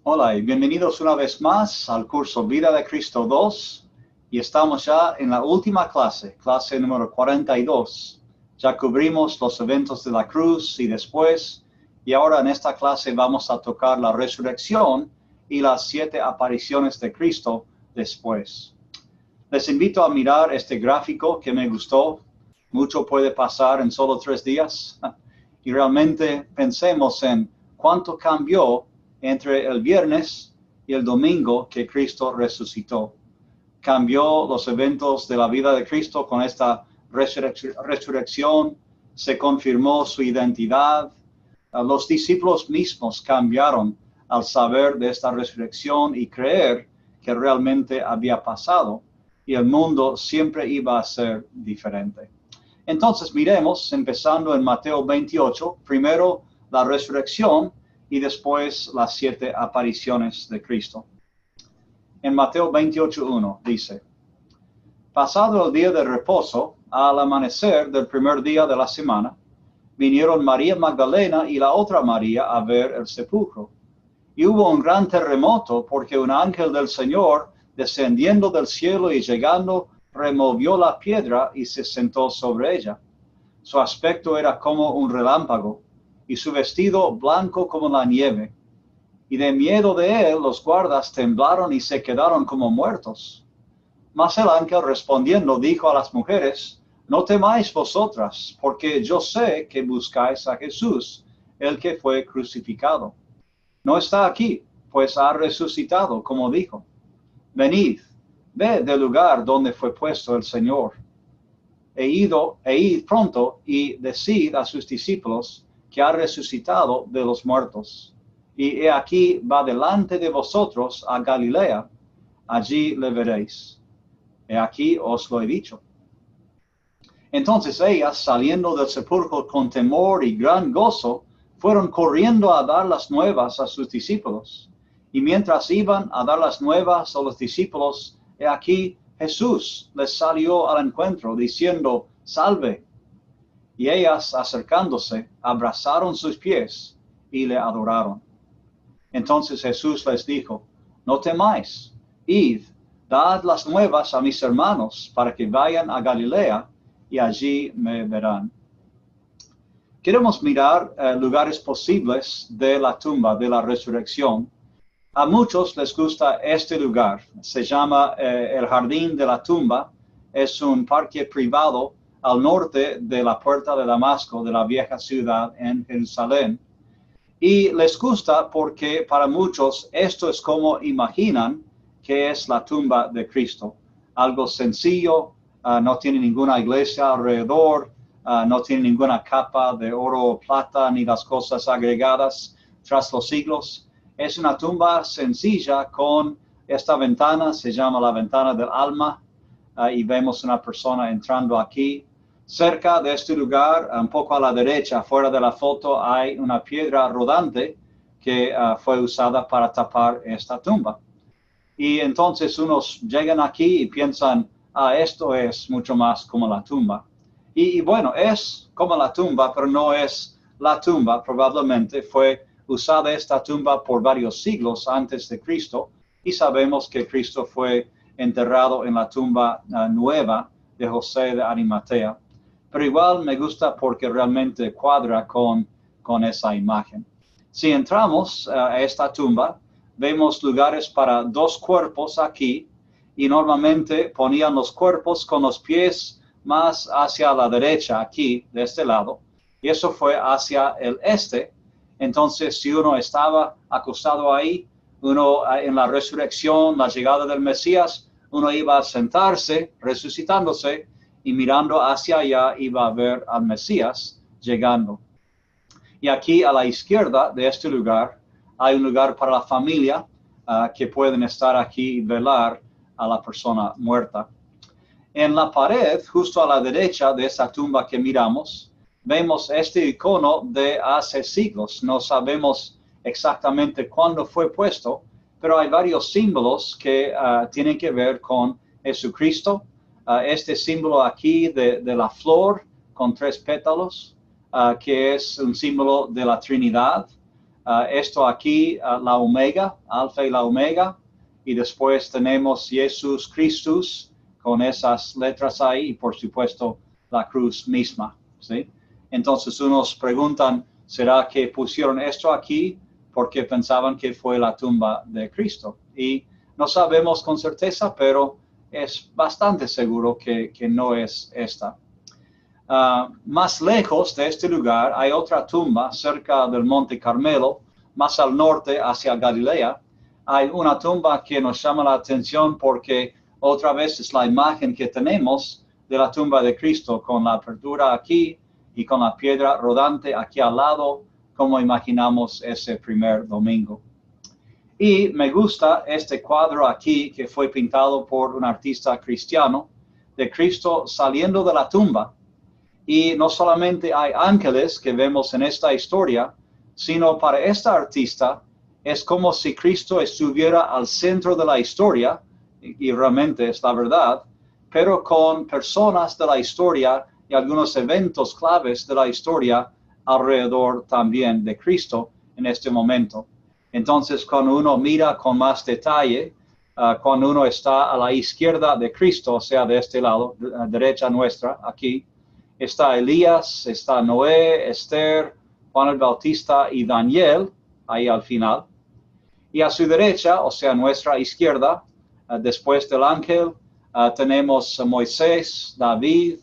Hola y bienvenidos una vez más al curso Vida de Cristo 2 y estamos ya en la última clase número 42. Ya cubrimos los eventos de la cruz y después, y ahora en esta clase vamos a tocar la resurrección y las 7 apariciones de Cristo después. Les invito a mirar este gráfico que me gustó. Mucho puede pasar en solo 3 días y realmente pensemos en cuánto cambió entre el viernes y el domingo que Cristo resucitó. Cambió los eventos de la vida de Cristo con esta resurrección, se confirmó su identidad. Los discípulos mismos cambiaron al saber de esta resurrección y creer que realmente había pasado, y el mundo siempre iba a ser diferente. Entonces miremos, empezando en Mateo 28, primero la resurrección y después las 7 apariciones de Cristo. En Mateo 28:1 dice: Pasado el día de reposo, al amanecer del primer día de la semana, vinieron María Magdalena y la otra María a ver el sepulcro. Y hubo un gran terremoto porque un ángel del Señor, descendiendo del cielo y llegando, removió la piedra y se sentó sobre ella. Su aspecto era como un relámpago, y su vestido blanco como la nieve. Y de miedo de él los guardas temblaron y se quedaron como muertos. Mas el ángel respondiendo dijo a las mujeres: No temáis vosotras, porque yo sé que buscáis a Jesús, el que fue crucificado. No está aquí, pues ha resucitado, como dijo. Venid, ved del lugar donde fue puesto el Señor. Id pronto y decid a sus discípulos que ha resucitado de los muertos. Y he aquí va delante de vosotros a Galilea, allí le veréis. He aquí os lo he dicho. Entonces ellas, saliendo del sepulcro con temor y gran gozo, fueron corriendo a dar las nuevas a sus discípulos. Y mientras iban a dar las nuevas a los discípulos, he aquí Jesús les salió al encuentro, diciendo: Salve. Y ellas, acercándose, abrazaron sus pies y le adoraron. Entonces Jesús les dijo: No temáis, id, dad las nuevas a mis hermanos, para que vayan a Galilea, y allí me verán. Queremos mirar lugares posibles de la tumba, de la resurrección. A muchos les gusta este lugar. Se llama el Jardín de la Tumba. Es un parque privado al norte de la Puerta de Damasco, de la vieja ciudad en Jerusalén. Y les gusta porque para muchos esto es como imaginan que es la tumba de Cristo. Algo sencillo, no tiene ninguna iglesia alrededor, no tiene ninguna capa de oro o plata ni las cosas agregadas tras los siglos. Es una tumba sencilla con esta ventana, se llama la ventana del alma, y vemos una persona entrando aquí. Cerca de este lugar, un poco a la derecha, fuera de la foto, hay una piedra rodante que fue usada para tapar esta tumba. Y entonces unos llegan aquí y piensan: esto es mucho más como la tumba. Y bueno, es como la tumba, pero no es la tumba. Probablemente fue usada esta tumba por varios siglos antes de Cristo, y sabemos que Cristo fue enterrado en la tumba nueva de José de Arimatea. Pero igual me gusta porque realmente cuadra con esa imagen. Si entramos a esta tumba, vemos lugares para 2 cuerpos aquí, y normalmente ponían los cuerpos con los pies más hacia la derecha aquí, de este lado, y eso fue hacia el este. Entonces, si uno estaba acostado ahí, uno en la resurrección, la llegada del Mesías, uno iba a sentarse, resucitándose, y mirando hacia allá iba a ver al Mesías llegando. Y aquí a la izquierda de este lugar hay un lugar para la familia que pueden estar aquí y velar a la persona muerta. En la pared, justo a la derecha de esa tumba que miramos, vemos este icono de hace siglos. No sabemos exactamente cuándo fue puesto, pero hay varios símbolos que tienen que ver con Jesucristo. Este símbolo aquí de la flor con 3 pétalos, que es un símbolo de la Trinidad. Esto aquí, la omega, alfa y la omega, y después tenemos Jesús Christus con esas letras ahí, y por supuesto la cruz misma, ¿sí? Entonces unos preguntan, ¿será que pusieron esto aquí porque pensaban que fue la tumba de Cristo? Y no sabemos con certeza, pero es bastante seguro que no es esta. Más lejos de este lugar hay otra tumba cerca del Monte Carmelo, más al norte hacia Galilea. Hay una tumba que nos llama la atención porque otra vez es la imagen que tenemos de la tumba de Cristo, con la apertura aquí y con la piedra rodante aquí al lado, como imaginamos ese primer domingo. Y me gusta este cuadro aquí que fue pintado por un artista cristiano de Cristo saliendo de la tumba. Y no solamente hay ángeles que vemos en esta historia, sino para esta artista es como si Cristo estuviera al centro de la historia, y realmente es la verdad, pero con personas de la historia y algunos eventos claves de la historia alrededor también de Cristo en este momento. Entonces, cuando uno mira con más detalle, cuando uno está a la izquierda de Cristo, o sea, de este lado, derecha nuestra, aquí, está Elías, está Noé, Esther, Juan el Bautista y Daniel, ahí al final. Y a su derecha, o sea, nuestra izquierda, después del ángel, tenemos Moisés, David,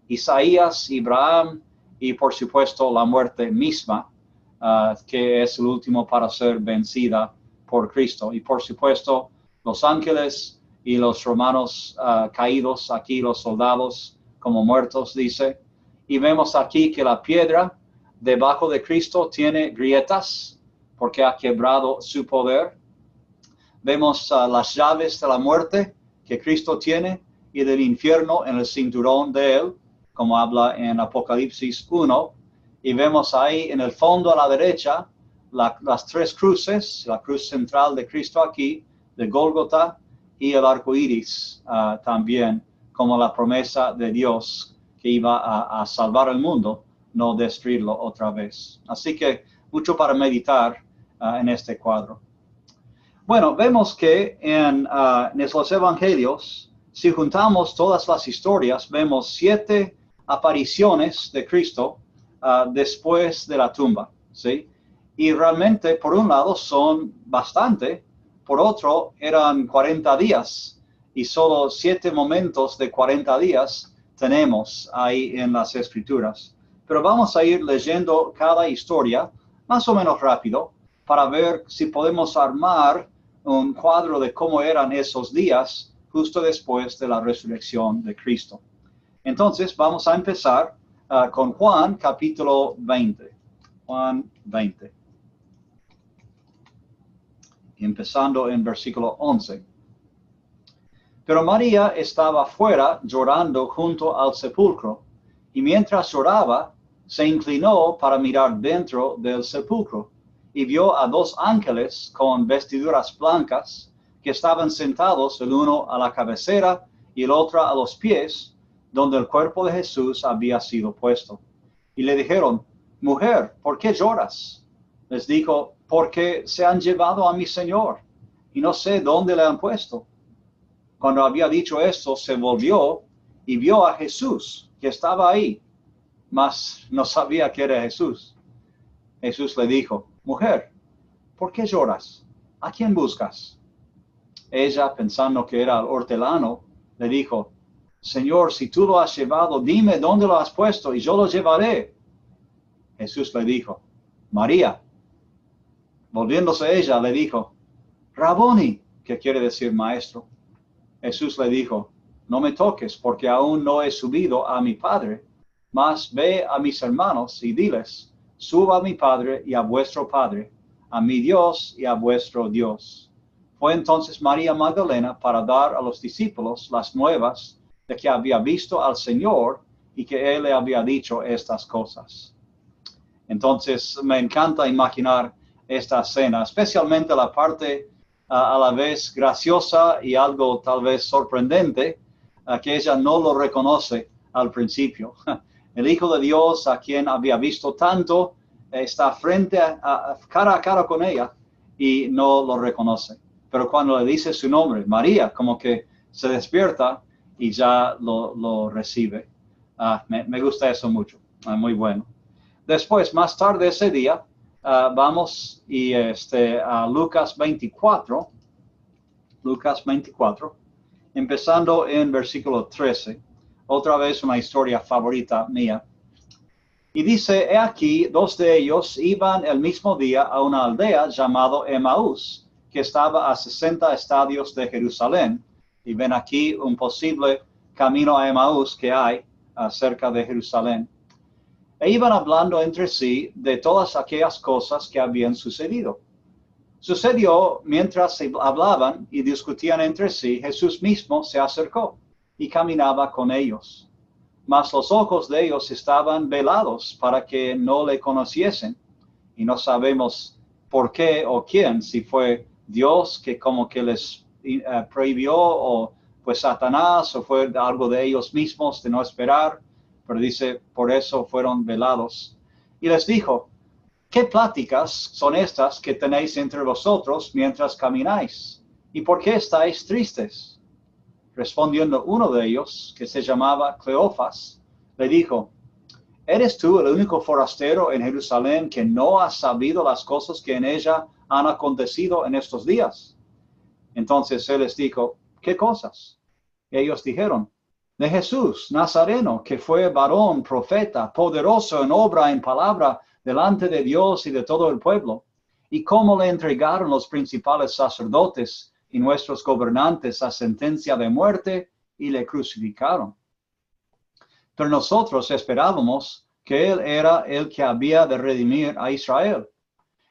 Isaías, Abraham y por supuesto la muerte misma, que es el último para ser vencida por Cristo. Y por supuesto los ángeles y los romanos caídos, aquí los soldados como muertos, dice. Y vemos aquí que la piedra debajo de Cristo tiene grietas porque ha quebrado su poder. Vemos las llaves de la muerte que Cristo tiene y del infierno en el cinturón de él, como habla en Apocalipsis 1. Y vemos ahí en el fondo a la derecha las tres cruces, la cruz central de Cristo aquí, de Gólgota, y el arco iris también, como la promesa de Dios que iba a salvar el mundo, no destruirlo otra vez. Así que mucho para meditar en este cuadro. Bueno, vemos que en los evangelios, si juntamos todas las historias, vemos 7 apariciones de Cristo después de la tumba, ¿sí? Y realmente, por un lado, son bastante, por otro, eran 40 días, y solo 7 momentos de 40 días tenemos ahí en las Escrituras. Pero vamos a ir leyendo cada historia más o menos rápido para ver si podemos armar un cuadro de cómo eran esos días justo después de la resurrección de Cristo. Entonces, vamos a empezar con Juan capítulo 20. Juan 20. Empezando en versículo 11. Pero María estaba fuera llorando junto al sepulcro, y mientras lloraba, se inclinó para mirar dentro del sepulcro, y vio a 2 ángeles con vestiduras blancas, que estaban sentados el uno a la cabecera y el otro a los pies, donde el cuerpo de Jesús había sido puesto. Y le dijeron, mujer, ¿por qué lloras? Les dijo, porque se han llevado a mi Señor, y no sé dónde le han puesto. Cuando había dicho esto, se volvió y vio a Jesús, que estaba ahí, mas no sabía que era Jesús. Jesús le dijo, mujer, ¿por qué lloras? ¿A quién buscas? Ella, pensando que era el hortelano, le dijo, Señor, si tú lo has llevado, dime dónde lo has puesto y yo lo llevaré. Jesús le dijo, María. Volviéndose ella, le dijo, Raboni, que quiere decir maestro. Jesús le dijo, no me toques, porque aún no he subido a mi Padre, mas ve a mis hermanos y diles, suba a mi Padre y a vuestro Padre, a mi Dios y a vuestro Dios. Fue entonces María Magdalena para dar a los discípulos las nuevas de que había visto al Señor y que Él le había dicho estas cosas. Entonces me encanta imaginar esta escena, especialmente la parte a la vez graciosa y algo tal vez sorprendente, que ella no lo reconoce al principio. El Hijo de Dios, a quien había visto tanto está frente cara a cara con ella y no lo reconoce. Pero cuando le dice su nombre, María, como que se despierta y ya lo recibe. Me gusta eso mucho, muy bueno. Después, más tarde ese día, vamos a Lucas 24, empezando en versículo 13. Otra vez una historia favorita mía. Y dice, he aquí, dos de ellos iban el mismo día a una aldea llamado Emaús, que estaba a 60 estadios de Jerusalén. Y ven aquí un posible camino a Emaús que hay cerca de Jerusalén. E iban hablando entre sí de todas aquellas cosas que habían sucedido. Sucedió mientras hablaban y discutían entre sí, Jesús mismo se acercó y caminaba con ellos. Mas los ojos de ellos estaban velados para que no le conociesen. Y no sabemos por qué o quién, si fue Dios que como que les prohibió, o fue Satanás, o fue algo de ellos mismos de no esperar. Pero dice, por eso fueron velados. Y les dijo, ¿qué pláticas son estas que tenéis entre vosotros mientras camináis? ¿Y por qué estáis tristes? Respondiendo uno de ellos, que se llamaba Cleofas, le dijo, ¿eres tú el único forastero en Jerusalén que no ha sabido las cosas que en ella han acontecido en estos días? Entonces él les dijo, ¿qué cosas? Y ellos dijeron, de Jesús, Nazareno, que fue varón, profeta, poderoso en obra, en palabra, delante de Dios y de todo el pueblo, y cómo le entregaron los principales sacerdotes y nuestros gobernantes a sentencia de muerte y le crucificaron. Pero nosotros esperábamos que él era el que había de redimir a Israel.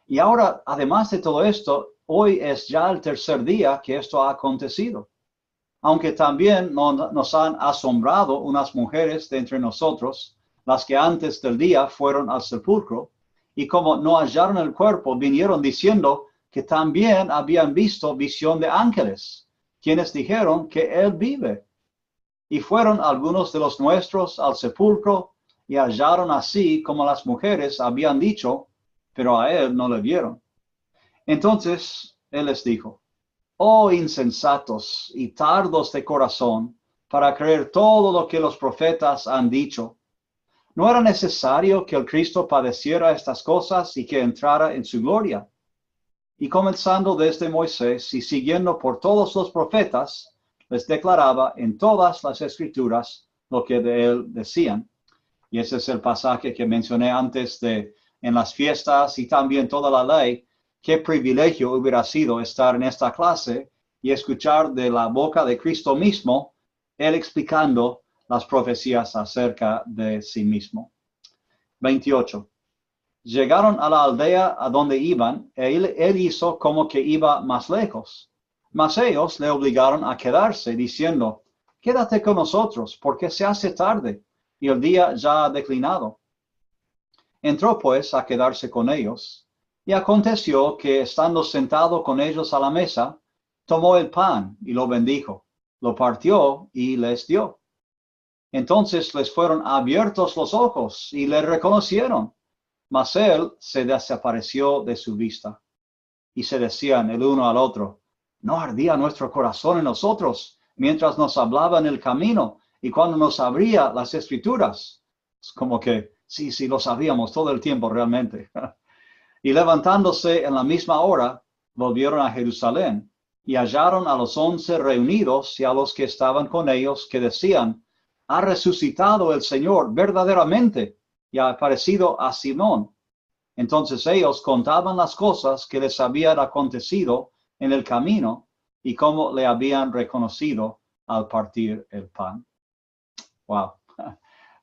Y ahora, además de todo esto, hoy es ya el tercer día que esto ha acontecido. Aunque también nos han asombrado unas mujeres de entre nosotros, las que antes del día fueron al sepulcro, y como no hallaron el cuerpo, vinieron diciendo que también habían visto visión de ángeles, quienes dijeron que él vive. Y fueron algunos de los nuestros al sepulcro y hallaron así como las mujeres habían dicho, pero a él no le vieron. Entonces él les dijo, oh insensatos y tardos de corazón, para creer todo lo que los profetas han dicho. ¿No era necesario que el Cristo padeciera estas cosas y que entrara en su gloria? Y comenzando desde Moisés y siguiendo por todos los profetas, les declaraba en todas las escrituras lo que de él decían. Y ese es el pasaje que mencioné antes en las fiestas y también toda la ley. Qué privilegio hubiera sido estar en esta clase y escuchar de la boca de Cristo mismo, él explicando las profecías acerca de sí mismo. 28. Llegaron a la aldea a donde iban, él hizo como que iba más lejos. Mas ellos le obligaron a quedarse, diciendo, quédate con nosotros, porque se hace tarde, y el día ya ha declinado. Entró pues a quedarse con ellos, y aconteció que, estando sentado con ellos a la mesa, tomó el pan y lo bendijo, lo partió y les dio. Entonces les fueron abiertos los ojos y le reconocieron. Mas él se desapareció de su vista. Y se decían el uno al otro, ¿no ardía nuestro corazón en nosotros mientras nos hablaba en el camino y cuando nos abría las escrituras? Es como que, sí, lo sabíamos todo el tiempo realmente. Y levantándose en la misma hora, volvieron a Jerusalén y hallaron a los 11 reunidos y a los que estaban con ellos, que decían, ha resucitado el Señor verdaderamente y ha aparecido a Simón. Entonces ellos contaban las cosas que les habían acontecido en el camino y cómo le habían reconocido al partir el pan. Wow,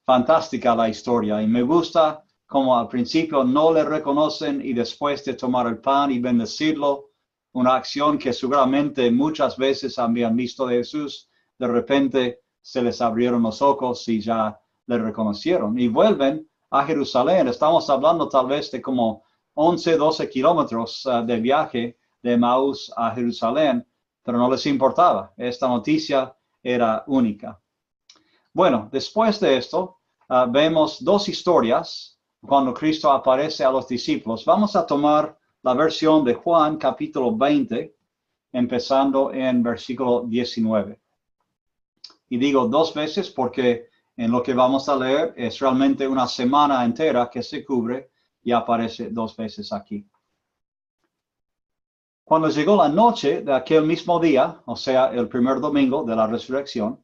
fantástica la historia, y me gusta como al principio no le reconocen y después de tomar el pan y bendecirlo, una acción que seguramente muchas veces habían visto de Jesús, de repente se les abrieron los ojos y ya le reconocieron y vuelven a Jerusalén. Estamos hablando tal vez de como 11, 12 kilómetros de viaje de Emaús a Jerusalén, pero no les importaba. Esta noticia era única. Bueno, después de esto, vemos dos historias cuando Cristo aparece a los discípulos. Vamos a tomar la versión de Juan capítulo 20, empezando en versículo 19. Y digo 2 veces porque en lo que vamos a leer es realmente una semana entera que se cubre y aparece 2 veces aquí. Cuando llegó la noche de aquel mismo día, o sea, el primer domingo de la resurrección,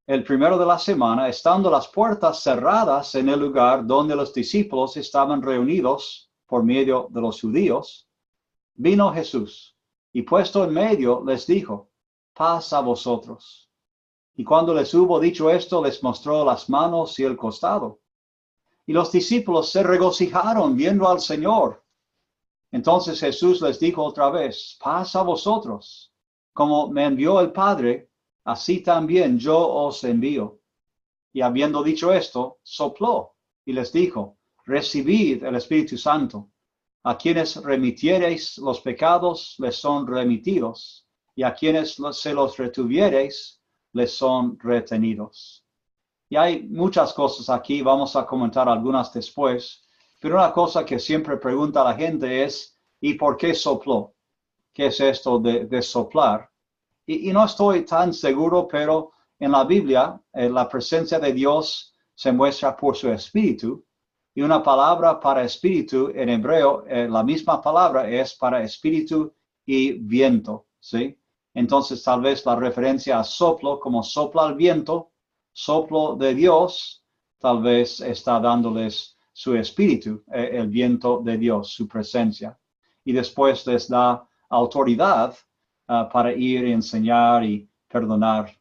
el primero de la semana, estando las puertas cerradas en el lugar donde los discípulos estaban reunidos por medio de los judíos, vino Jesús y puesto en medio les dijo, paz a vosotros. Y cuando les hubo dicho esto, les mostró las manos y el costado. Y los discípulos se regocijaron viendo al Señor. Entonces Jesús les dijo otra vez, paz a vosotros. Como me envió el Padre, así también yo os envío. Y habiendo dicho esto, sopló y les dijo, recibid el Espíritu Santo. A quienes remitiereis los pecados, les son remitidos. Y a quienes se los retuviereis, les son retenidos. Y hay muchas cosas aquí, vamos a comentar algunas después. Pero una cosa que siempre pregunta la gente es, ¿y por qué sopló? ¿Qué es esto de soplar? Y no estoy tan seguro, pero en la Biblia la presencia de Dios se muestra por su espíritu. Y una palabra para espíritu en hebreo, la misma palabra es para espíritu y viento, ¿sí? Entonces tal vez la referencia a soplo, como sopla el viento, soplo de Dios, tal vez está dándoles su espíritu, el viento de Dios, su presencia. Y después les da autoridad para ir y enseñar y perdonar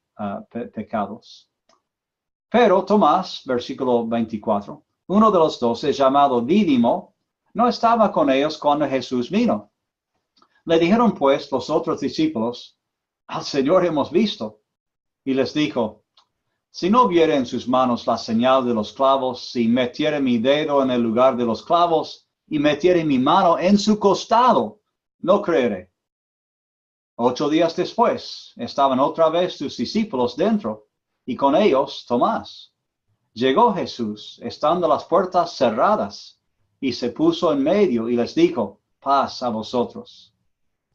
pecados. Pero Tomás, versículo 24, uno de los 12, llamado Dídimo, no estaba con ellos cuando Jesús vino. Le dijeron pues los otros discípulos, al Señor hemos visto. Y les dijo, si no viere en sus manos la señal de los clavos, si metiere mi dedo en el lugar de los clavos y metiere mi mano en su costado, no creeré. 8 días después, estaban otra vez sus discípulos dentro, y con ellos Tomás. Llegó Jesús, estando las puertas cerradas, y se puso en medio y les dijo, paz a vosotros.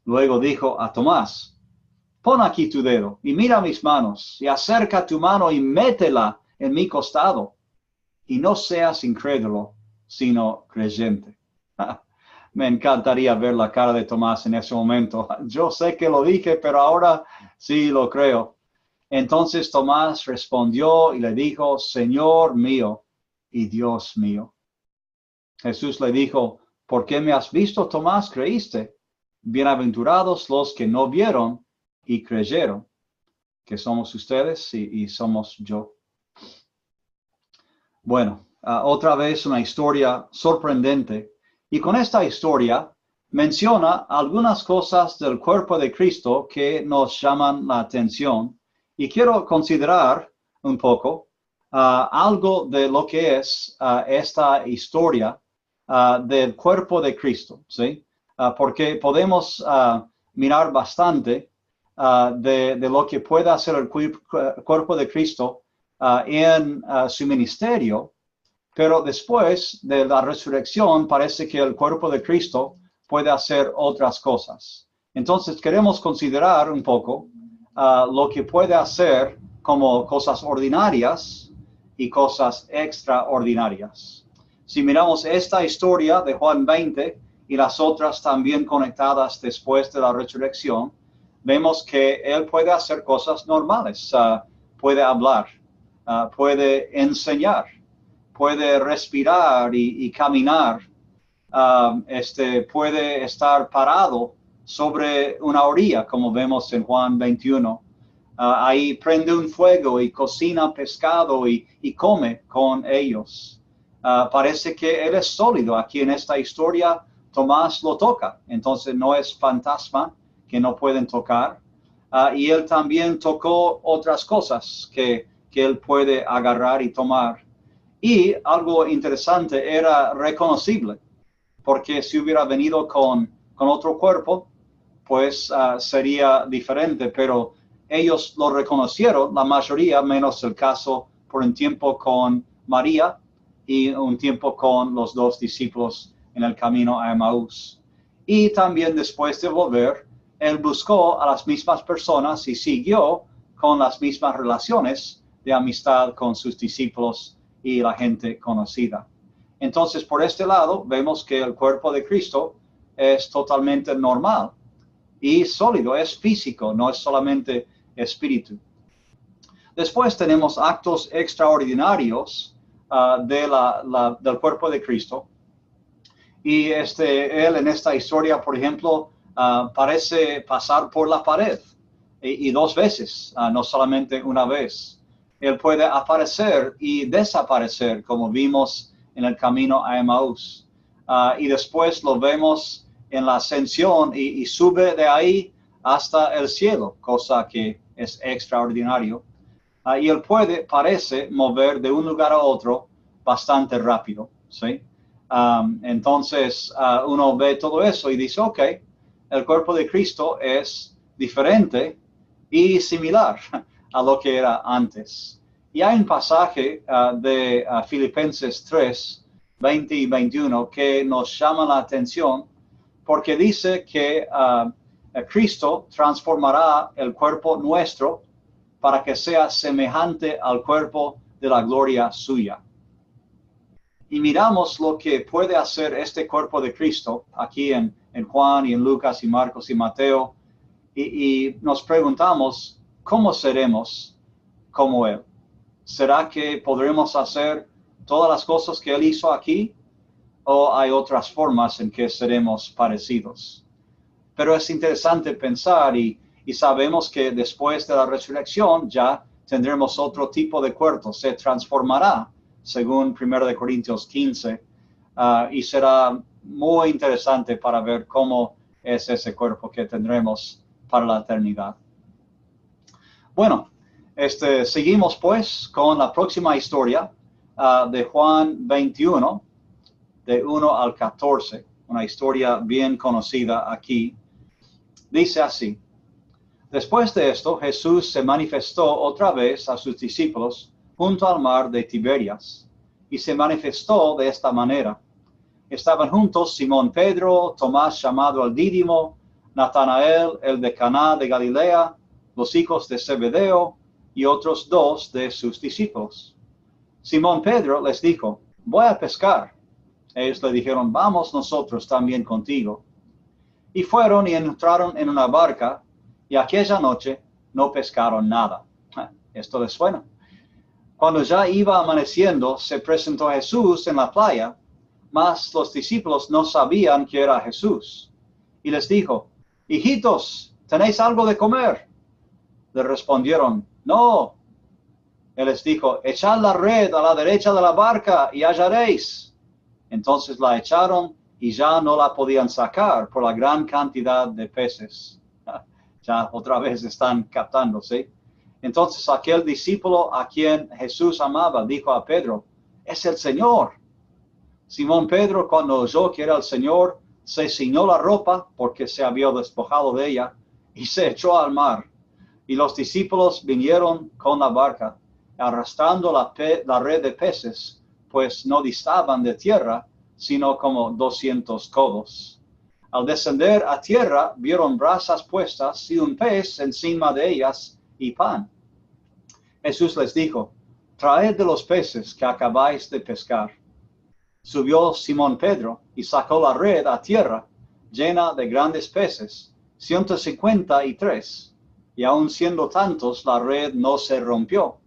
Luego dijo a Tomás, pon aquí tu dedo y mira mis manos, y acerca tu mano y métela en mi costado, y no seas incrédulo, sino creyente. Me encantaría ver la cara de Tomás en ese momento. Yo sé que lo dije, pero ahora sí lo creo. Entonces Tomás respondió y le dijo, Señor mío y Dios mío. Jesús le dijo, ¿por qué me has visto, Tomás? ¿Creíste? Bienaventurados los que no vieron y creyeron, que somos ustedes y somos yo. Bueno, otra vez una historia sorprendente. Y con esta historia menciona algunas cosas del cuerpo de Cristo que nos llaman la atención. Y quiero considerar un poco algo de lo que es esta historia del cuerpo de Cristo, ¿sí? Porque podemos mirar bastante de lo que puede hacer el cuerpo de Cristo en su ministerio, pero después de la resurrección parece que el cuerpo de Cristo puede hacer otras cosas. Entonces queremos considerar un poco lo que puede hacer como cosas ordinarias y cosas extraordinarias. Si miramos esta historia de Juan 20 y las otras también conectadas después de la resurrección, vemos que Él puede hacer cosas normales, puede hablar, puede enseñar, puede respirar y caminar, puede estar parado sobre una orilla, como vemos en Juan 21. Ahí prende un fuego y cocina pescado y come con ellos. Parece que Él es sólido. Aquí en esta historia Tomás lo toca, entonces no es fantasma que no pueden tocar. Y Él también tocó otras cosas que Él puede agarrar y tomar. Y algo interesante, era reconocible, porque si hubiera venido con otro cuerpo, pues sería diferente, pero ellos lo reconocieron, la mayoría, menos el caso por un tiempo con María y un tiempo con los dos discípulos en el camino a Emaús. Y también después de volver, él buscó a las mismas personas y siguió con las mismas relaciones de amistad con sus discípulos y la gente conocida. Entonces, por este lado, vemos que el cuerpo de Cristo es totalmente normal y sólido, es físico, no es solamente espíritu. Después tenemos actos extraordinarios del cuerpo de Cristo. Y él en esta historia, por ejemplo, parece pasar por la pared y dos veces, no solamente una vez. Él puede aparecer y desaparecer, como vimos en el camino a Emaús. Y después lo vemos en la ascensión y sube de ahí hasta el cielo, cosa que es extraordinario. Y él parece mover de un lugar a otro bastante rápido, ¿sí? Entonces uno ve todo eso y dice, ok, el cuerpo de Cristo es diferente y similar a lo que era antes. Y hay un pasaje de Filipenses 3, 20 y 21 que nos llama la atención porque dice que Cristo transformará el cuerpo nuestro para que sea semejante al cuerpo de la gloria suya. Y miramos lo que puede hacer este cuerpo de Cristo aquí en Juan y en Lucas y Marcos y Mateo. Y nos preguntamos, ¿cómo seremos como Él? ¿Será que podremos hacer todas las cosas que Él hizo aquí? ¿O hay otras formas en que seremos parecidos? Pero es interesante pensar y sabemos que después de la resurrección ya tendremos otro tipo de cuerpo, se transformará, según 1 Corintios 15, y será muy interesante para ver cómo es ese cuerpo que tendremos para la eternidad. Bueno, seguimos pues con la próxima historia de Juan 21, de 1 al 14, una historia bien conocida aquí. Dice así: Después de esto, Jesús se manifestó otra vez a sus discípulos junto al mar de Tiberias, y se manifestó de esta manera. Estaban juntos Simón Pedro, Tomás llamado el Dídimo, Natanael, el de Caná de Galilea, los hijos de Zebedeo, y otros dos de sus discípulos. Simón Pedro les dijo, voy a pescar. Ellos le dijeron, vamos nosotros también contigo. Y fueron y entraron en una barca, y aquella noche no pescaron nada. Esto les suena. Cuando ya iba amaneciendo, se presentó Jesús en la playa, mas los discípulos no sabían que era Jesús. Y les dijo, hijitos, ¿tenéis algo de comer? Le respondieron, no. Él les dijo, echad la red a la derecha de la barca y hallaréis. Entonces la echaron y ya no la podían sacar por la gran cantidad de peces. Ya otra vez están captando, ¿sí? Entonces aquel discípulo a quien Jesús amaba dijo a Pedro, es el Señor. Simón Pedro, cuando oyó que era el Señor, se ciñó la ropa porque se había despojado de ella y se echó al mar. Y los discípulos vinieron con la barca, arrastrando la red de peces, pues no distaban de tierra, sino como 200 codos. Al descender a tierra, vieron brasas puestas y un pez encima de ellas y pan. Jesús les dijo, traed de los peces que acabáis de pescar. Subió Simón Pedro y sacó la red a tierra, llena de grandes peces, 153, y aun siendo tantos, la red no se rompió.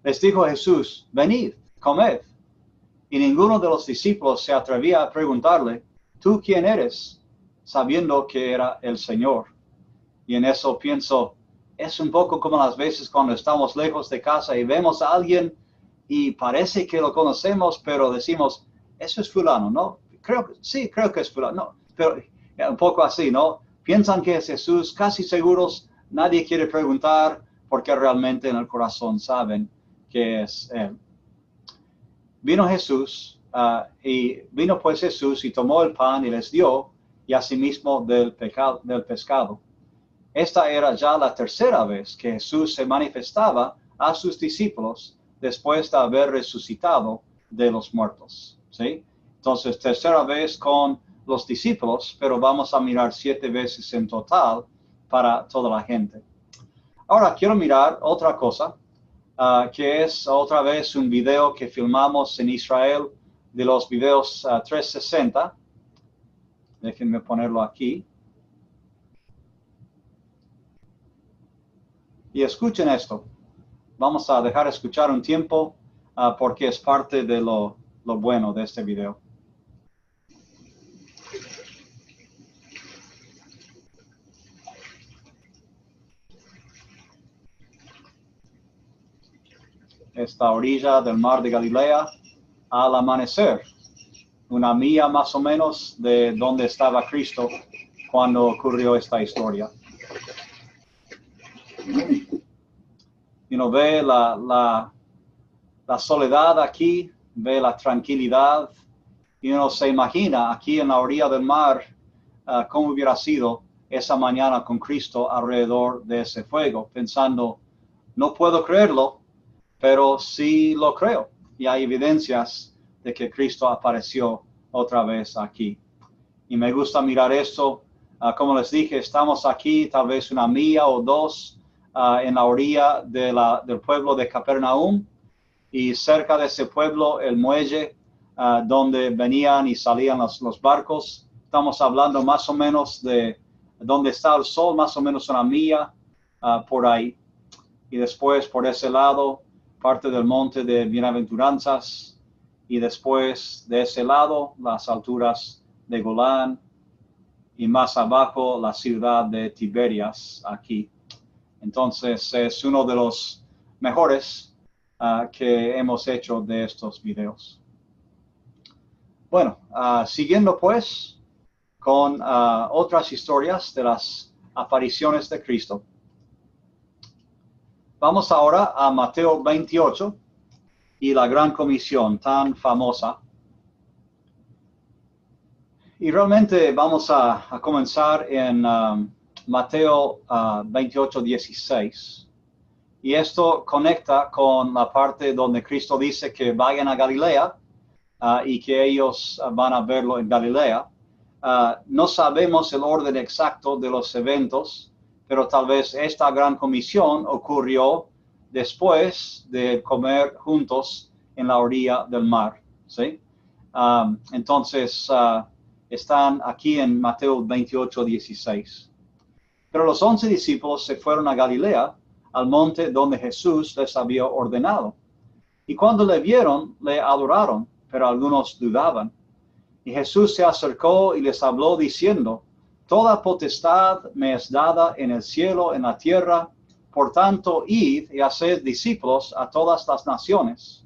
Les dijo Jesús, venid, comed. Y ninguno de los discípulos se atrevía a preguntarle, ¿tú quién eres? Sabiendo que era el Señor. Y en eso pienso, es un poco como las veces cuando estamos lejos de casa y vemos a alguien y parece que lo conocemos, pero decimos, eso es fulano, ¿no? Creo que es fulano, no, pero un poco así, ¿no? Piensan que es Jesús, casi seguros, nadie quiere preguntar porque realmente en el corazón saben que es Él. Vino pues Jesús y tomó el pan y les dio, y asimismo del pescado. Esta era ya la tercera vez que Jesús se manifestaba a sus discípulos después de haber resucitado de los muertos, ¿sí? Entonces, tercera vez con los discípulos, pero vamos a mirar 7 veces en total para toda la gente. Ahora quiero mirar otra cosa, que es otra vez un video que filmamos en Israel de los videos 360. Déjenme ponerlo aquí. Y escuchen esto. Vamos a dejar escuchar un tiempo porque es parte de lo bueno de este video. Esta orilla del mar de Galilea al amanecer, una milla más o menos de donde estaba Cristo cuando ocurrió esta historia. Y uno ve la soledad aquí, ve la tranquilidad, y uno se imagina aquí en la orilla del mar cómo hubiera sido esa mañana con Cristo alrededor de ese fuego, pensando, no puedo creerlo, pero sí lo creo. Y hay evidencias de que Cristo apareció otra vez aquí. Y me gusta mirar esto. Como les dije, estamos aquí tal vez una milla o dos en la orilla del pueblo de Capernaum. Y cerca de ese pueblo, el muelle donde venían y salían los barcos. Estamos hablando más o menos de donde está el sol, más o menos una milla por ahí. Y después por ese lado, parte del monte de Bienaventuranzas, y después de ese lado, las alturas de Golán, y más abajo la ciudad de Tiberias, aquí. Entonces es uno de los mejores que hemos hecho de estos videos. Bueno, siguiendo pues con otras historias de las apariciones de Cristo. Vamos ahora a Mateo 28 y la gran comisión tan famosa. Y realmente vamos a comenzar en Mateo 28, 16. Y esto conecta con la parte donde Cristo dice que vayan a Galilea y que ellos van a verlo en Galilea. No sabemos el orden exacto de los eventos, pero tal vez esta gran comisión ocurrió después de comer juntos en la orilla del mar, ¿sí? Entonces, están aquí en Mateo 28, 16. Pero los 11 discípulos se fueron a Galilea, al monte donde Jesús les había ordenado. Y cuando le vieron, le adoraron, pero algunos dudaban. Y Jesús se acercó y les habló diciendo, toda potestad me es dada en el cielo, en la tierra. Por tanto, id y haced discípulos a todas las naciones,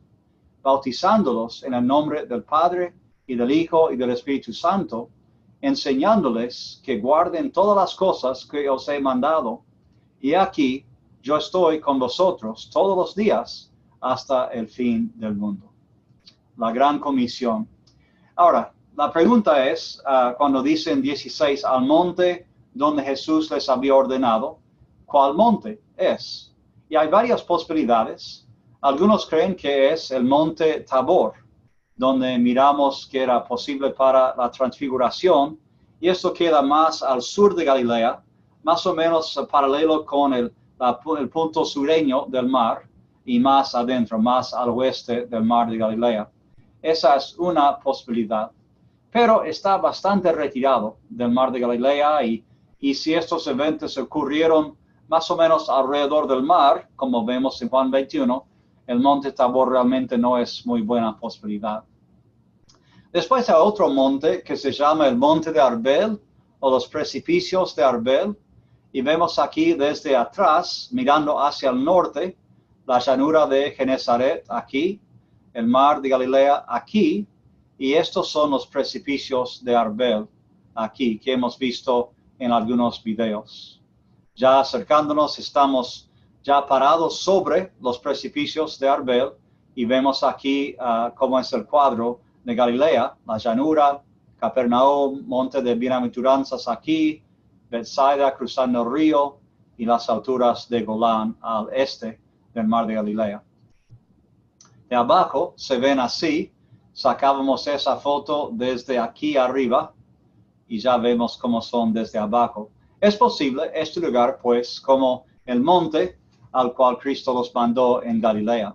bautizándolos en el nombre del Padre y del Hijo y del Espíritu Santo, enseñándoles que guarden todas las cosas que os he mandado. Y aquí yo estoy con vosotros todos los días hasta el fin del mundo. La gran comisión. Ahora, la pregunta es, cuando dicen 16, al monte donde Jesús les había ordenado, ¿cuál monte es? Y hay varias posibilidades. Algunos creen que es el monte Tabor, donde miramos que era posible para la transfiguración, y esto queda más al sur de Galilea, más o menos paralelo con el punto sureño del mar, y más adentro, más al oeste del mar de Galilea. Esa es una posibilidad, pero está bastante retirado del mar de Galilea, y si estos eventos ocurrieron más o menos alrededor del mar, como vemos en Juan 21, el monte Tabor realmente no es muy buena posibilidad. Después hay otro monte que se llama el monte de Arbel, o los precipicios de Arbel, y vemos aquí desde atrás, mirando hacia el norte, la llanura de Genezaret aquí, el mar de Galilea aquí, y estos son los precipicios de Arbel aquí, que hemos visto en algunos videos. Ya acercándonos, estamos ya parados sobre los precipicios de Arbel, y vemos aquí cómo es el cuadro de Galilea, la llanura, Capernaum, monte de Bienaventuranzas aquí, Bethsaida cruzando el río, y las alturas de Golán al este del mar de Galilea. De abajo se ven así sacábamos esa foto desde aquí arriba y ya vemos cómo son desde abajo. Es posible este lugar, pues, como el monte al cual Cristo los mandó en Galilea.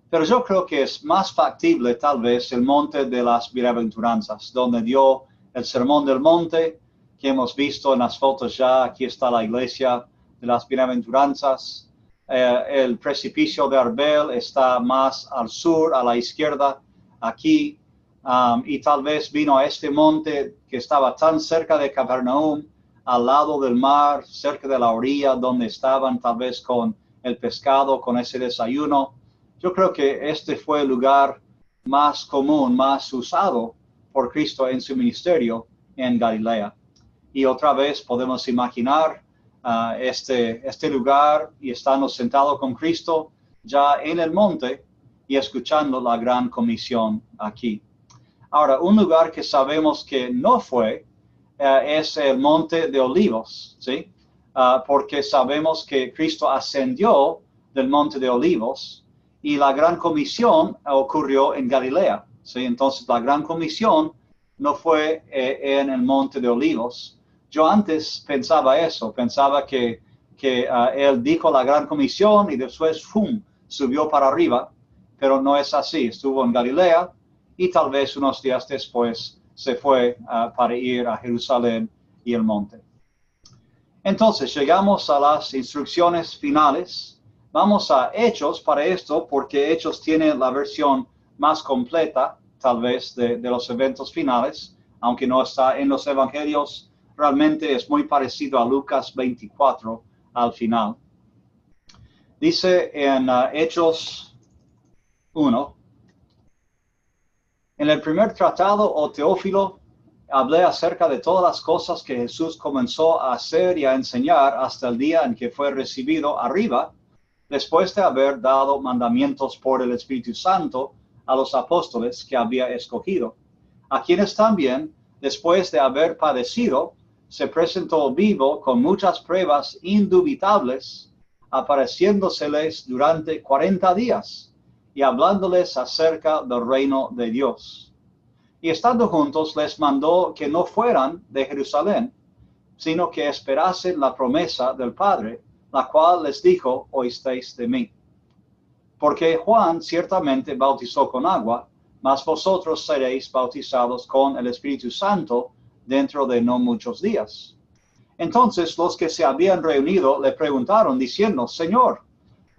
Pero yo creo que es más factible tal vez el monte de las bienaventuranzas, donde dio el sermón del monte que hemos visto en las fotos ya. Aquí está la iglesia de las bienaventuranzas. El precipicio de Arbel está más al sur, a la izquierda, aquí. Y tal vez vino a este monte que estaba tan cerca de Capernaum, al lado del mar, cerca de la orilla, donde estaban tal vez con el pescado, con ese desayuno. Yo creo que este fue el lugar más común, más usado por Cristo en su ministerio en Galilea. Y otra vez podemos imaginar este lugar y estando sentado con Cristo ya en el monte y escuchando la gran comisión aquí. Ahora, un lugar que sabemos que no fue es el Monte de Olivos, ¿sí? Porque sabemos que Cristo ascendió del Monte de Olivos y la Gran Comisión ocurrió en Galilea, ¿sí? Entonces, la Gran Comisión no fue en el Monte de Olivos. Yo antes pensaba eso, pensaba que él dijo la Gran Comisión y después, ¡fum!, subió para arriba, pero no es así. Estuvo en Galilea y tal vez unos días después se fue para ir a Jerusalén y el monte. Entonces, llegamos a las instrucciones finales. Vamos a Hechos para esto, porque Hechos tiene la versión más completa, tal vez, de los eventos finales, aunque no está en los evangelios. Realmente es muy parecido a Lucas 24 al final. Dice en Hechos 1, en el primer tratado, oh Teófilo, hablé acerca de todas las cosas que Jesús comenzó a hacer y a enseñar hasta el día en que fue recibido arriba, después de haber dado mandamientos por el Espíritu Santo a los apóstoles que había escogido, a quienes también, después de haber padecido, se presentó vivo con muchas pruebas indubitables, apareciéndoseles durante 40 días y hablándoles acerca del reino de Dios. Y estando juntos les mandó que no fueran de Jerusalén, sino que esperasen la promesa del Padre, la cual les dijo, oísteis de mí. Porque Juan ciertamente bautizó con agua, mas vosotros seréis bautizados con el Espíritu Santo dentro de no muchos días. Entonces los que se habían reunido le preguntaron, diciendo, Señor,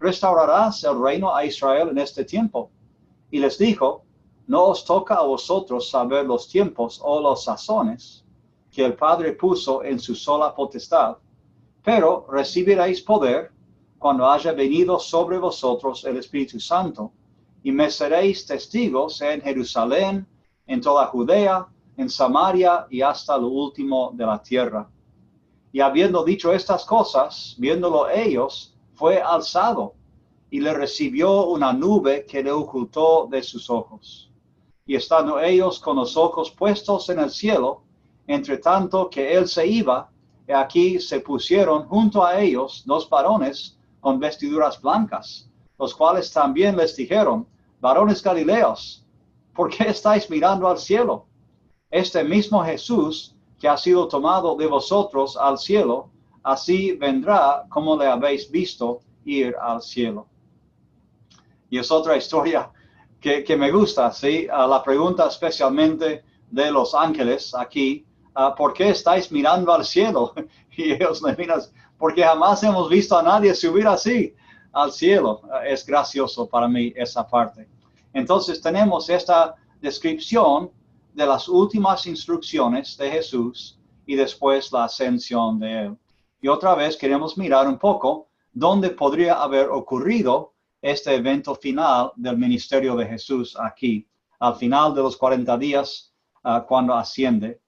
¿restaurarás el reino a Israel en este tiempo? Y les dijo, no os toca a vosotros saber los tiempos o los sazones que el Padre puso en su sola potestad, pero recibiréis poder cuando haya venido sobre vosotros el Espíritu Santo, y me seréis testigos en Jerusalén, en toda Judea, en Samaria y hasta lo último de la tierra. Y habiendo dicho estas cosas, viéndolo ellos, fue alzado, y le recibió una nube que le ocultó de sus ojos. Y estando ellos con los ojos puestos en el cielo, entre tanto que él se iba, y aquí se pusieron junto a ellos 2 varones con vestiduras blancas, los cuales también les dijeron, varones galileos, ¿por qué estáis mirando al cielo? Este mismo Jesús, que ha sido tomado de vosotros al cielo, así vendrá como le habéis visto ir al cielo. Y es otra historia que me gusta, ¿sí? La pregunta especialmente de los ángeles aquí, ¿por qué estáis mirando al cielo? Y ellos le miran, porque jamás hemos visto a nadie subir así al cielo. Es gracioso para mí esa parte. Entonces tenemos esta descripción de las últimas instrucciones de Jesús y después la ascensión de él. Y otra vez queremos mirar un poco dónde podría haber ocurrido este evento final del ministerio de Jesús aquí, al final de los 40 días, cuando asciende.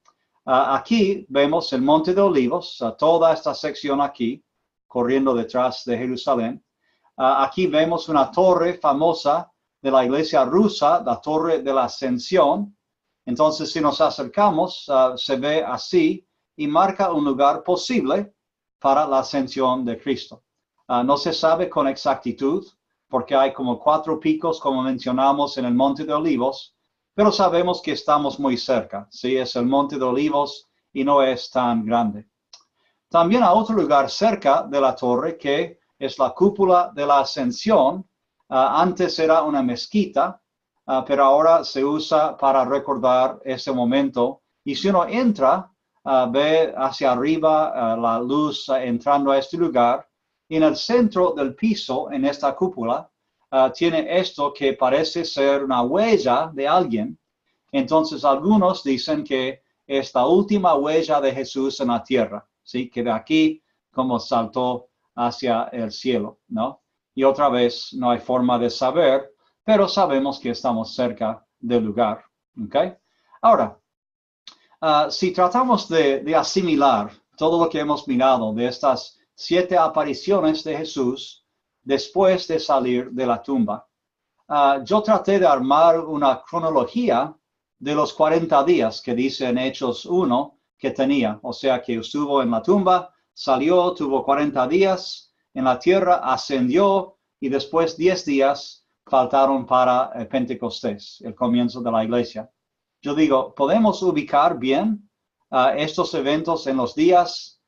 Aquí vemos el Monte de Olivos, toda esta sección aquí, corriendo detrás de Jerusalén. Aquí vemos una torre famosa de la iglesia rusa, la Torre de la Ascensión. Entonces, si nos acercamos, se ve así y marca un lugar posible para la ascensión de Cristo. No se sabe con exactitud, porque hay como 4 picos, como mencionamos en el Monte de Olivos, pero sabemos que estamos muy cerca. Sí, es el Monte de Olivos y no es tan grande. También a otro lugar cerca de la torre, que es la cúpula de la Ascensión. Antes era una mezquita, pero ahora se usa para recordar ese momento. Y si uno entra, ve hacia arriba la luz entrando a este lugar. Y en el centro del piso, en esta cúpula, tiene esto que parece ser una huella de alguien. Entonces algunos dicen que es la última huella de Jesús en la tierra, ¿sí? Que de aquí como saltó hacia el cielo, ¿no? Y otra vez no hay forma de saber, pero sabemos que estamos cerca del lugar, ¿ok? Ahora, si tratamos de asimilar todo lo que hemos mirado de estas 7 apariciones de Jesús después de salir de la tumba, yo traté de armar una cronología de los 40 días que dice en Hechos 1 que tenía. O sea que estuvo en la tumba, salió, tuvo 40 días en la tierra, ascendió y después 10 días faltaron para Pentecostés, el comienzo de la iglesia. Yo digo, podemos ubicar bien estos eventos en los días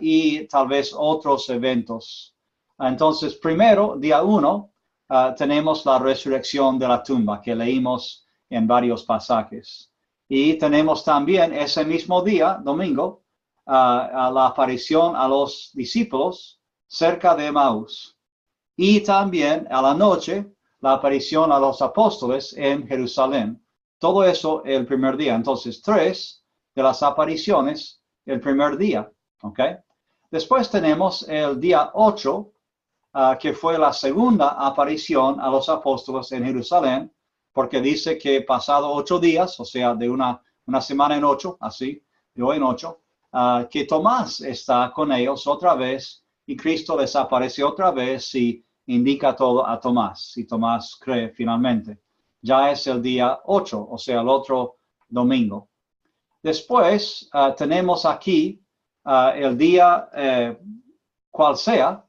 y tal vez otros eventos. Entonces, primero, día 1, tenemos la resurrección de la tumba que leímos en varios pasajes. Y tenemos también ese mismo día, domingo, la aparición a los discípulos cerca de Emaús. Y también a la noche, la aparición a los apóstoles en Jerusalén. Todo eso el primer día. Entonces, 3 de las apariciones el primer día. ¿Ok? Después tenemos el día 8, que fue la segunda aparición a los apóstoles en Jerusalén, porque dice que pasado 8 días, o sea, de una semana en 8, así, de hoy en 8, que Tomás está con ellos otra vez y Cristo les aparece otra vez y indica todo a Tomás, y Tomás cree finalmente. Ya es el día 8, o sea, el otro domingo. Después tenemos aquí el día cual sea,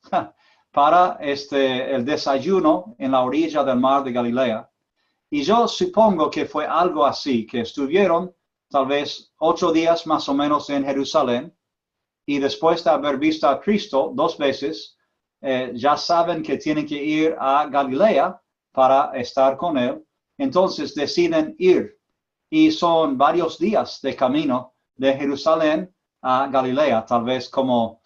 para el desayuno en la orilla del mar de Galilea. Y yo supongo que fue algo así, que estuvieron tal vez 8 días más o menos en Jerusalén, y después de haber visto a Cristo 2 veces, ya saben que tienen que ir a Galilea para estar con él. Entonces deciden ir, y son varios días de camino de Jerusalén a Galilea, tal vez como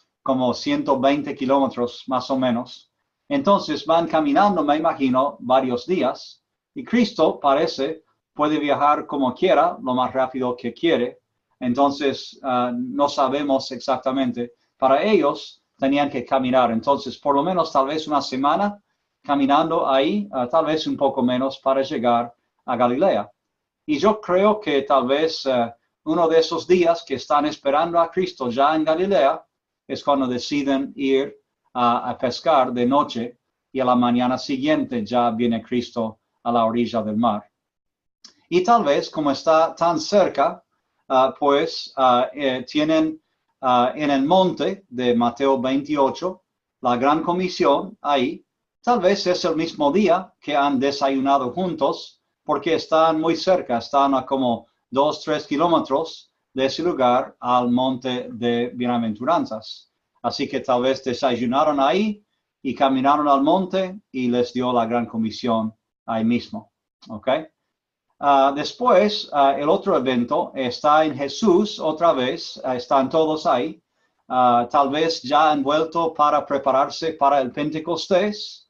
120 kilómetros más o menos. Entonces van caminando, me imagino, varios días, y Cristo puede viajar como quiera, lo más rápido que quiere. Entonces no sabemos exactamente. Para ellos tenían que caminar, entonces por lo menos tal vez una semana caminando ahí, tal vez un poco menos para llegar a Galilea. Y yo creo que tal vez uno de esos días que están esperando a Cristo ya en Galilea es cuando deciden ir a pescar de noche, y a la mañana siguiente ya viene Cristo a la orilla del mar. Y tal vez, como está tan cerca, tienen en el monte de Mateo 28 la gran comisión ahí. Tal vez es el mismo día que han desayunado juntos, porque están muy cerca, están a como 2-3 kilómetros de ese lugar al monte de bienaventuranzas. Así que tal vez desayunaron ahí y caminaron al monte y les dio la gran comisión ahí mismo. ¿Ok? Después, el otro evento está en Jesús otra vez, están todos ahí, tal vez ya han vuelto para prepararse para el Pentecostés,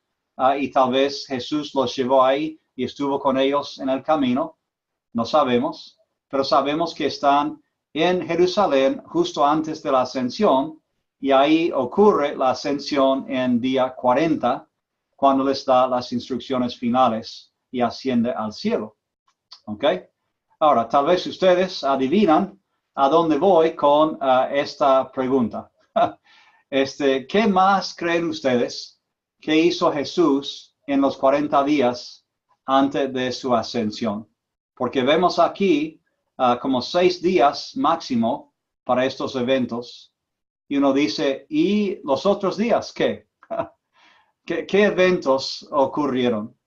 y tal vez Jesús los llevó ahí y estuvo con ellos en el camino, no sabemos, pero sabemos que están en Jerusalén justo antes de la ascensión, y ahí ocurre la ascensión en día 40, cuando les da las instrucciones finales y asciende al cielo. ¿Ok? Ahora, tal vez ustedes adivinan a dónde voy con esta pregunta. ¿Qué más creen ustedes que hizo Jesús en los 40 días antes de su ascensión? Porque vemos aquí como 6 días máximo para estos eventos. Y uno dice, ¿y los otros días qué? ¿Qué eventos ocurrieron?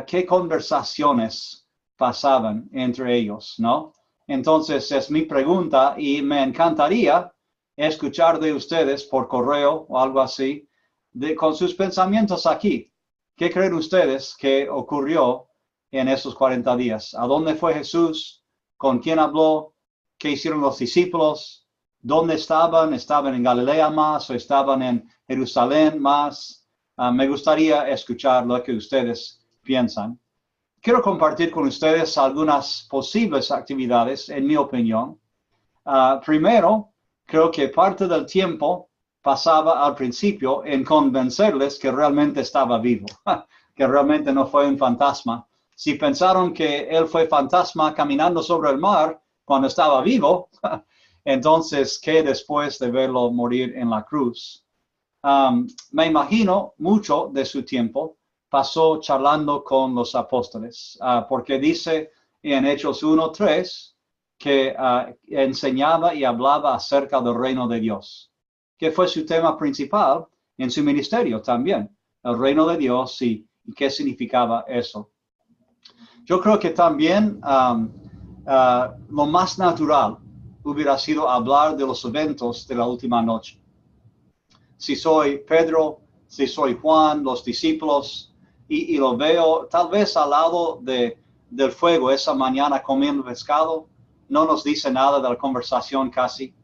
¿Qué conversaciones pasaban entre ellos, ¿no? Entonces es mi pregunta y me encantaría escuchar de ustedes por correo o algo así, con sus pensamientos aquí. ¿Qué creen ustedes que ocurrió en esos 40 días? ¿A dónde fue Jesús? ¿Con quién habló? ¿Qué hicieron los discípulos? ¿Dónde estaban? ¿Estaban en Galilea más o estaban en Jerusalén más? Me gustaría escuchar lo que ustedes piensan. Quiero compartir con ustedes algunas posibles actividades, en mi opinión. Primero, creo que parte del tiempo pasaba al principio en convencerles que realmente estaba vivo, que realmente no fue un fantasma. Si pensaron que él fue fantasma caminando sobre el mar cuando estaba vivo, entonces, ¿qué después de verlo morir en la cruz? Me imagino mucho de su tiempo pasó charlando con los apóstoles, porque dice en Hechos 1:3 que enseñaba y hablaba acerca del reino de Dios, que fue su tema principal en su ministerio también, el reino de Dios y qué significaba eso. Yo creo que también lo más natural hubiera sido hablar de los eventos de la última noche. Si soy Pedro, si soy Juan, los discípulos, y lo veo tal vez al lado del fuego esa mañana comiendo pescado, no nos dice nada de la conversación casi.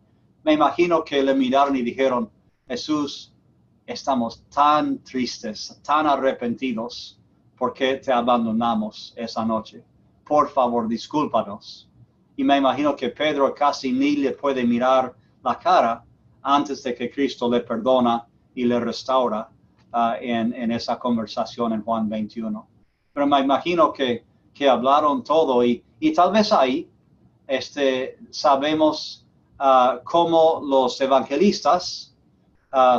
Me imagino que le miraron y dijeron, Jesús, estamos tan tristes, tan arrepentidos, porque te abandonamos esa noche. Por favor, discúlpanos. Y me imagino que Pedro casi ni le puede mirar la cara antes de que Cristo le perdona y le restaura en esa conversación en Juan 21. Pero me imagino que hablaron todo y tal vez ahí sabemos cómo los evangelistas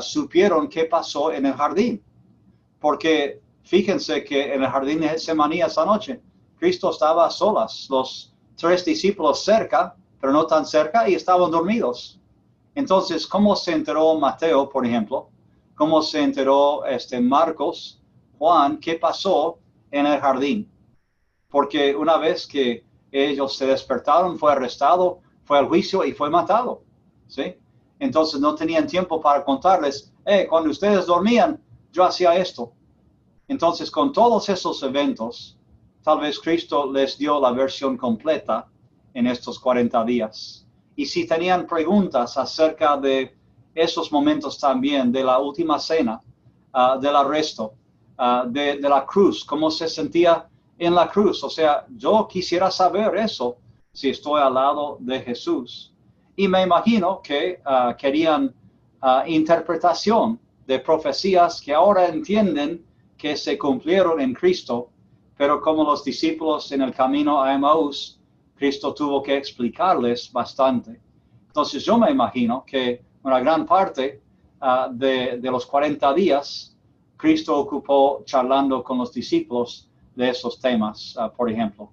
supieron qué pasó en el jardín. Porque fíjense que en el jardín de Getsemaní esa noche, Cristo estaba a solas, los 3 discípulos cerca, pero no tan cerca, y estaban dormidos. Entonces, ¿cómo se enteró Mateo, por ejemplo? ¿Cómo se enteró Marcos, Juan, qué pasó en el jardín? Porque una vez que ellos se despertaron, fue arrestado, fue al juicio y fue matado, ¿sí? Entonces no tenían tiempo para contarles, cuando ustedes dormían, yo hacía esto. Entonces, con todos esos eventos, tal vez Cristo les dio la versión completa en estos 40 días. Y si tenían preguntas acerca de esos momentos también, de la última cena, del arresto, de la cruz, cómo se sentía en la cruz. O sea, yo quisiera saber eso si estoy al lado de Jesús. Y me imagino que querían interpretación de profecías que ahora entienden que se cumplieron en Cristo, pero como los discípulos en el camino a Emaús, Cristo tuvo que explicarles bastante. Entonces yo me imagino que una gran parte de los 40 días, Cristo ocupó charlando con los discípulos de esos temas, por ejemplo.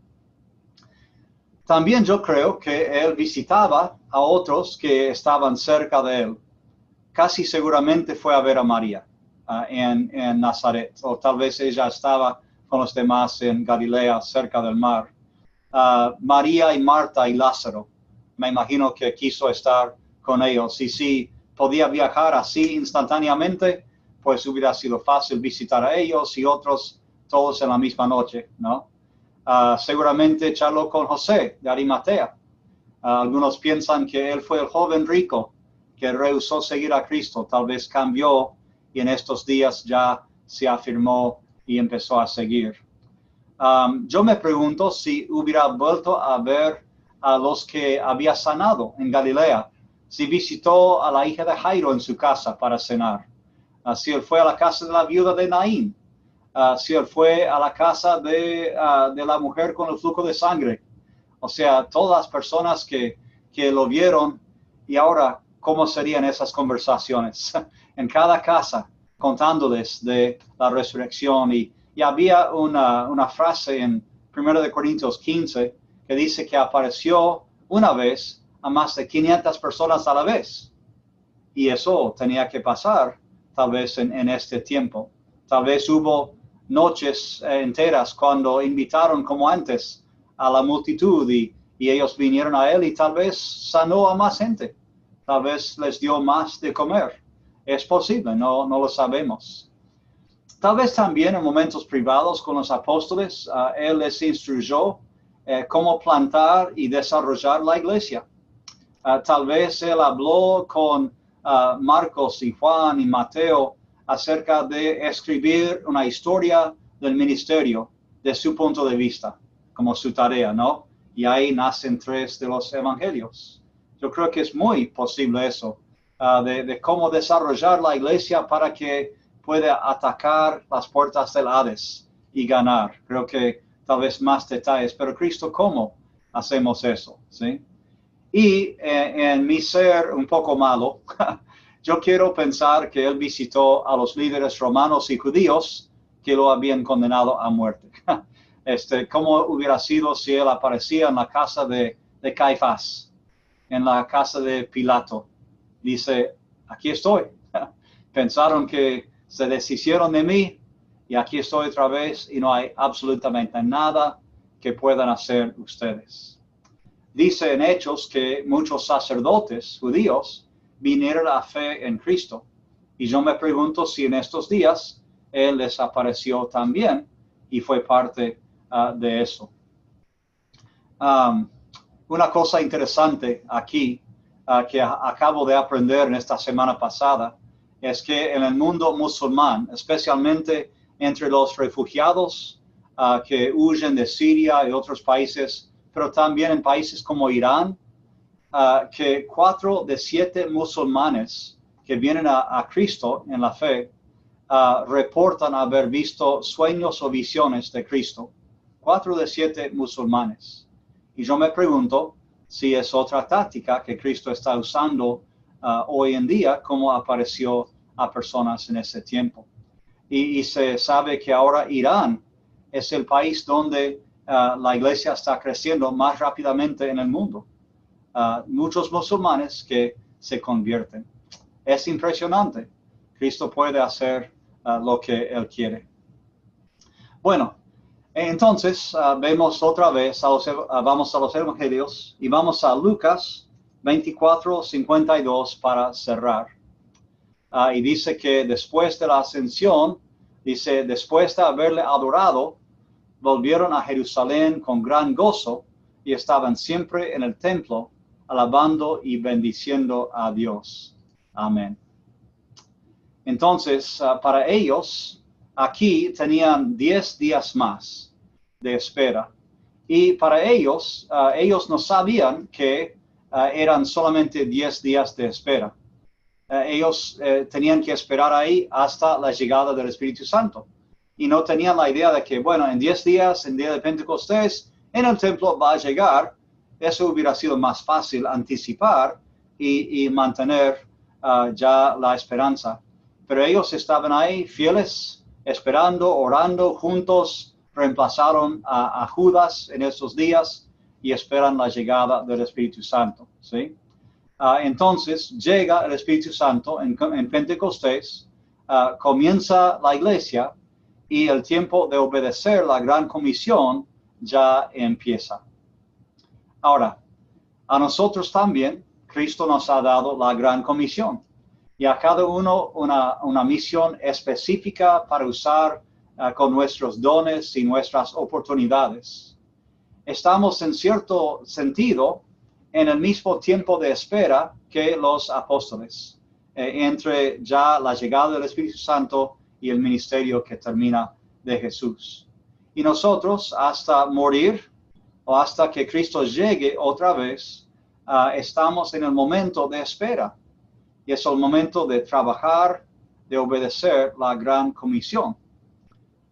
También yo creo que él visitaba a otros que estaban cerca de él. Casi seguramente fue a ver a María en Nazaret, o tal vez ella estaba con los demás en Galilea, cerca del mar. María y Marta y Lázaro, me imagino que quiso estar con ellos. Y si podía viajar así instantáneamente, pues hubiera sido fácil visitar a ellos y otros todos en la misma noche, ¿no? Seguramente charló con José de Arimatea. Algunos piensan que él fue el joven rico que rehusó seguir a Cristo, tal vez cambió y en estos días ya se afirmó y empezó a seguir. Yo me pregunto si hubiera vuelto a ver a los que había sanado en Galilea, si visitó a la hija de Jairo en su casa para cenar, si él fue a la casa de la viuda de Naín, si él fue a la casa de la mujer con el flujo de sangre. O sea, todas las personas que lo vieron y ahora, ¿cómo serían esas conversaciones? En cada casa, contándoles de la resurrección. Y había una frase en 1 Corintios 15 que dice que apareció una vez a más de 500 personas a la vez. Y eso tenía que pasar tal vez en este tiempo. Tal vez hubo noches enteras cuando invitaron como antes a la multitud y ellos vinieron a él y tal vez sanó a más gente. Tal vez les dio más de comer. Es posible, no lo sabemos. Tal vez también en momentos privados con los apóstoles, él les instruyó cómo plantar y desarrollar la iglesia. Tal vez él habló con Marcos y Juan y Mateo acerca de escribir una historia del ministerio de su punto de vista, como su tarea, ¿no? Y ahí nacen 3 de los evangelios. Yo creo que es muy posible eso, de cómo desarrollar la iglesia para que pueda atacar las puertas del Hades y ganar. Creo que tal vez más detalles, pero Cristo, ¿cómo hacemos eso? ¿Sí? Y en mi ser un poco malo, yo quiero pensar que él visitó a los líderes romanos y judíos que lo habían condenado a muerte. ¿Cómo hubiera sido si él aparecía en la casa de Caifás, en la casa de Pilato? Dice, aquí estoy. Pensaron que se deshicieron de mí y aquí estoy otra vez y no hay absolutamente nada que puedan hacer ustedes. Dice en Hechos que muchos sacerdotes judíos vinieron a fe en Cristo. Y yo me pregunto si en estos días él les apareció también y fue parte de eso. Una cosa interesante aquí que acabo de aprender en esta semana pasada es que en el mundo musulmán, especialmente entre los refugiados que huyen de Siria y otros países, pero también en países como Irán, que 4 de 7 musulmanes que vienen a Cristo en la fe reportan haber visto sueños o visiones de Cristo. 4 de 7 musulmanes. Y yo me pregunto si es otra táctica que Cristo está usando hoy en día, como apareció a personas en ese tiempo. Y se sabe que ahora Irán es el país donde la iglesia está creciendo más rápidamente en el mundo. Muchos musulmanes que se convierten. Es impresionante. Cristo puede hacer lo que Él quiere. Bueno, entonces vemos otra vez, vamos a los evangelios y vamos a Lucas 24:52 para cerrar. Y dice que después de la ascensión, dice, después de haberle adorado, volvieron a Jerusalén con gran gozo y estaban siempre en el templo, alabando y bendiciendo a Dios. Amén. Entonces, para ellos, aquí tenían 10 días más de espera. Y para ellos, ellos no sabían que eran solamente 10 días de espera. Ellos tenían que esperar ahí hasta la llegada del Espíritu Santo. Y no tenían la idea de que, bueno, en 10 días, en día de Pentecostés, en el templo va a llegar. Eso hubiera sido más fácil anticipar y mantener ya la esperanza. Pero ellos estaban ahí fieles, esperando, orando juntos, reemplazaron a Judas en esos días y esperan la llegada del Espíritu Santo, ¿sí? Entonces llega el Espíritu Santo en Pentecostés, comienza la iglesia y el tiempo de obedecer la gran comisión ya empieza. Ahora, a nosotros también Cristo nos ha dado la gran comisión y a cada uno una misión específica para usar con nuestros dones y nuestras oportunidades. Estamos en cierto sentido en el mismo tiempo de espera que los apóstoles, entre ya la llegada del Espíritu Santo y el ministerio que termina de Jesús. Y nosotros hasta morir o hasta que Cristo llegue otra vez, estamos en el momento de espera. Y es el momento de trabajar, de obedecer la gran comisión.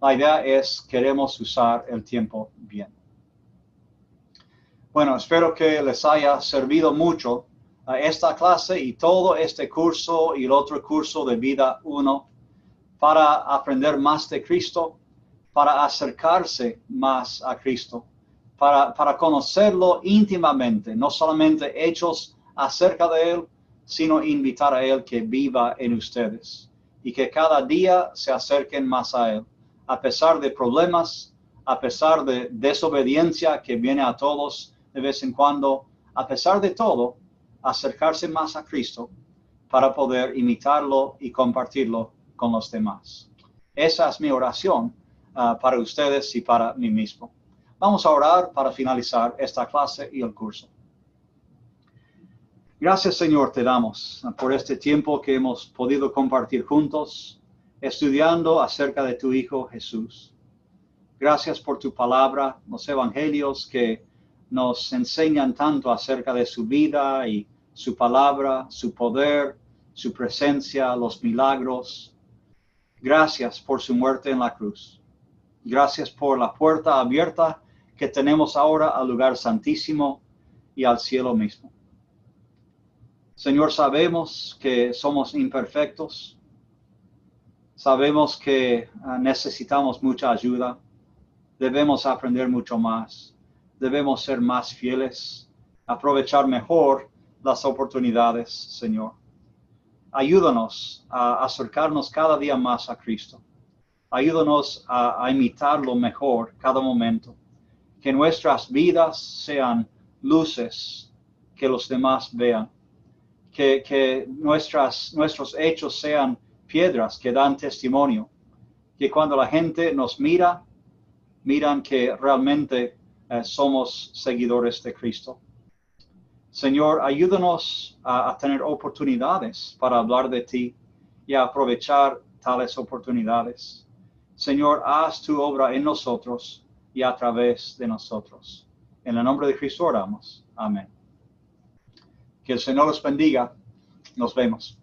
La idea es, queremos usar el tiempo bien. Bueno, espero que les haya servido mucho esta clase y todo este curso y el otro curso de Vida 1 para aprender más de Cristo, para acercarse más a Cristo, para conocerlo íntimamente, no solamente hechos acerca de Él, sino invitar a Él que viva en ustedes y que cada día se acerquen más a Él, a pesar de problemas, a pesar de desobediencia que viene a todos de vez en cuando, a pesar de todo, acercarse más a Cristo para poder imitarlo y compartirlo con los demás. Esa es mi oración para ustedes y para mí mismo. Vamos a orar para finalizar esta clase y el curso. Gracias, Señor, te damos por este tiempo que hemos podido compartir juntos, estudiando acerca de tu Hijo Jesús. Gracias por tu palabra, los evangelios que nos enseñan tanto acerca de su vida y su palabra, su poder, su presencia, los milagros. Gracias por su muerte en la cruz. Gracias por la puerta abierta que tenemos ahora al lugar santísimo y al cielo mismo. Señor, sabemos que somos imperfectos. Sabemos que necesitamos mucha ayuda. Debemos aprender mucho más. Debemos ser más fieles, aprovechar mejor las oportunidades, Señor. Ayúdanos a acercarnos cada día más a Cristo. Ayúdanos a imitarlo mejor cada momento. Que nuestras vidas sean luces que los demás vean. Que nuestros hechos sean piedras que dan testimonio. Que cuando la gente nos miran que realmente somos seguidores de Cristo. Señor, ayúdanos a tener oportunidades para hablar de ti y a aprovechar tales oportunidades. Señor, haz tu obra en nosotros y a través de nosotros. En el nombre de Cristo oramos. Amén. Que el Señor los bendiga. Nos vemos.